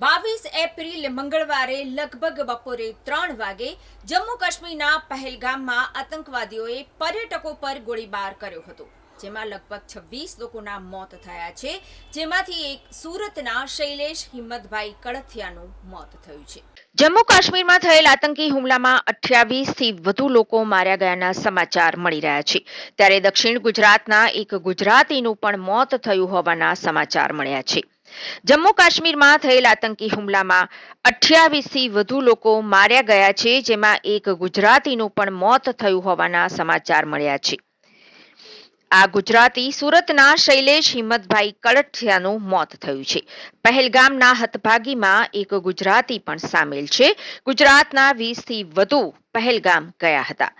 22 April મંગળવારે લગભગ બપોરે 3 વાગે જમ્મુ કાશ્મીરના પહેલગામમાં આતંકવાદીઓએ પર્યટકો પર ગોળીબાર કર્યો હતો, જેમાં લગભગ 26 લોકોના મોત થયા છે, જેમાંથી એક સુરતના શૈલેષ હિંમતભાઈ કળથિયાનું મોત થયું છે। જમ્મુ કાશ્મીરમાં થયેલ આતંકી હુમલામાં 28 થી વધુ લોકો માર્યા ગયાના સમાચાર મળી રહ્યા છે, ત્યારે દક્ષિણ ગુજરાતના એક ગુજરાતીનું પણ મોત થયું હોવાના સમાચાર મળ્યા છે। જમ્મુ કાશ્મીરમાં થયેલ આતંકી હુમલામાં 28 થી વધુ લોકો માર્યા ગયા છે, જેમાં એક ગુજરાતીનું પણ મોત થયું હોવાના સમાચાર મળ્યા છે। આ ગુજરાતી સુરતના શૈલેષ હિંમતભાઈ કળથિયાનું મોત થયું છે। પહેલગામના હતભાગીમાં એક ગુજરાતી પણ સામેલ છે। ગુજરાતના 20 થી વધુ પહેલગામ ગયા હતા।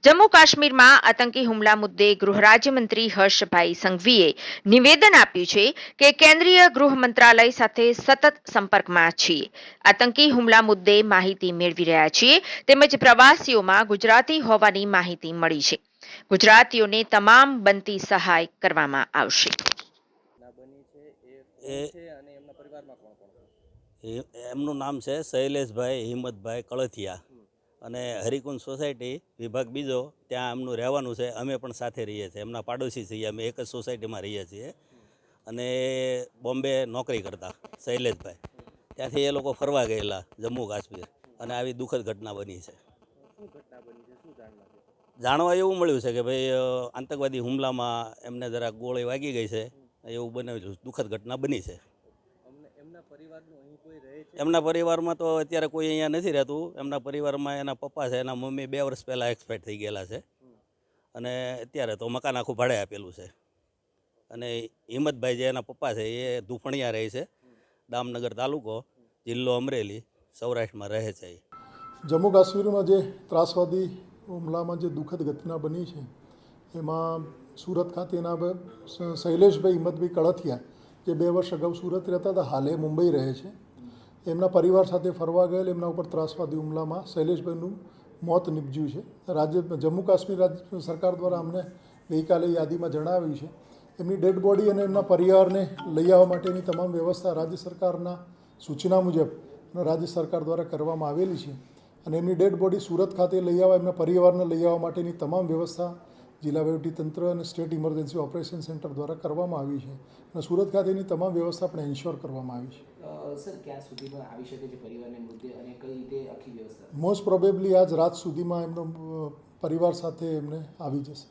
જમ્મુ કાશ્મીરમાં આતંકી હુમલા મુદ્દે ગૃહ રાજ્યમંત્રી હર્ષભાઈ સંઘવીએ નિવેદન આપ્યું છે કે કેન્દ્રીય ગૃહ મંત્રાલય સાથે સતત સંપર્કમાં છીએ, આતંકી હુમલા મુદ્દે માહિતી મેળવી રહ્યા છીએ, તેમજ પ્રવાસીઓમાં ગુજરાતી હોવાની માહિતી મળી છે। ગુજરાતીઓને તમામ બનતી સહાય કરવામાં આવશે। એમનું નામ છે શૈલેષભાઈ હિંમતભાઈ કળથિયા અને હરિકુંજ સોસાયટી વિભાગ બીજો, ત્યાં એમનું રહેવાનું છે। અમે પણ સાથે રહીએ છીએ, એમના પાડોશી છીએ, અમે એક જ સોસાયટીમાં રહીએ છીએ અને બોમ્બે નોકરી કરતા શૈલેષભાઈ, ત્યાંથી એ લોકો ફરવા ગયેલા જમ્મુ કાશ્મીર અને આવી દુઃખદ ઘટના બની છે। જાણવા એવું મળ્યું છે કે ભાઈ આતંકવાદી હુમલામાં એમને જરા ગોળી વાગી ગઈ છે, એવું બનાવેલું દુઃખદ ઘટના બની છે। એમના પરિવારમાં તો અત્યારે કોઈ અહીંયા નથી રહેતું। એમના પરિવારમાં એના પપ્પા છે, એના મમ્મી 2 વર્ષ પહેલાં એક્સપાયર થઈ ગયેલા છે અને અત્યારે તો મકાન આખું ભાડે આપેલું છે। અને હિંમતભાઈ જે એના પપ્પા છે એ ધુફણિયા રહે છે, દામનગર તાલુકો, જિલ્લો અમરેલી, સૌરાષ્ટ્રમાં રહે છે। જમ્મુ કાશ્મીરમાં જે ત્રાસવાદી હુમલામાં જે દુઃખદ ઘટના બની છે એમાં સુરત ખાતેના શૈલેષભાઈ હિંમતભાઈ કળથિયા જે 2 વર્ષ અગાઉ સુરત રહેતા હતા, હાલે મુંબઈ રહે છે, એમના પરિવાર સાથે ફરવા ગયેલ એમના ઉપર ત્રાસવાદી હુમલામાં શૈલેષભાઈનું મોત નીપજ્યું છે। જમ્મુ કાશ્મીર રાજ્ય સરકાર દ્વારા અમને ગઈકાલે યાદીમાં જણાવ્યું છે એમની ડેડ બોડી અને એમના પરિવારને લઈ આવવા માટેની તમામ વ્યવસ્થા રાજ્ય સરકારના સૂચના મુજબ રાજ્ય સરકાર દ્વારા કરવામાં આવેલી છે અને એમની ડેડ બોડી સુરત ખાતે લઈ આવવા, એમના પરિવારને લઈ આવવા માટેની તમામ વ્યવસ્થા જિલ્લા વહીવટીતંત્ર અને સ્ટેટ ઇમરજન્સી ઓપરેશન સેન્ટર દ્વારા કરવામાં આવી છે અને સુરત ખાતેની તમામ વ્યવસ્થા પણ એન્શ્યોર કરવામાં આવી છે। સર, ક્યાં સુધીમાં આવી શકે છે પરિવારને મૃત્યુ અને કઈ રીતે આખી વ્યવસ્થા? મોસ્ટ પ્રોબેબલી આજ રાત સુધીમાં એમનો પરિવાર સાથે એમને આવી જશે।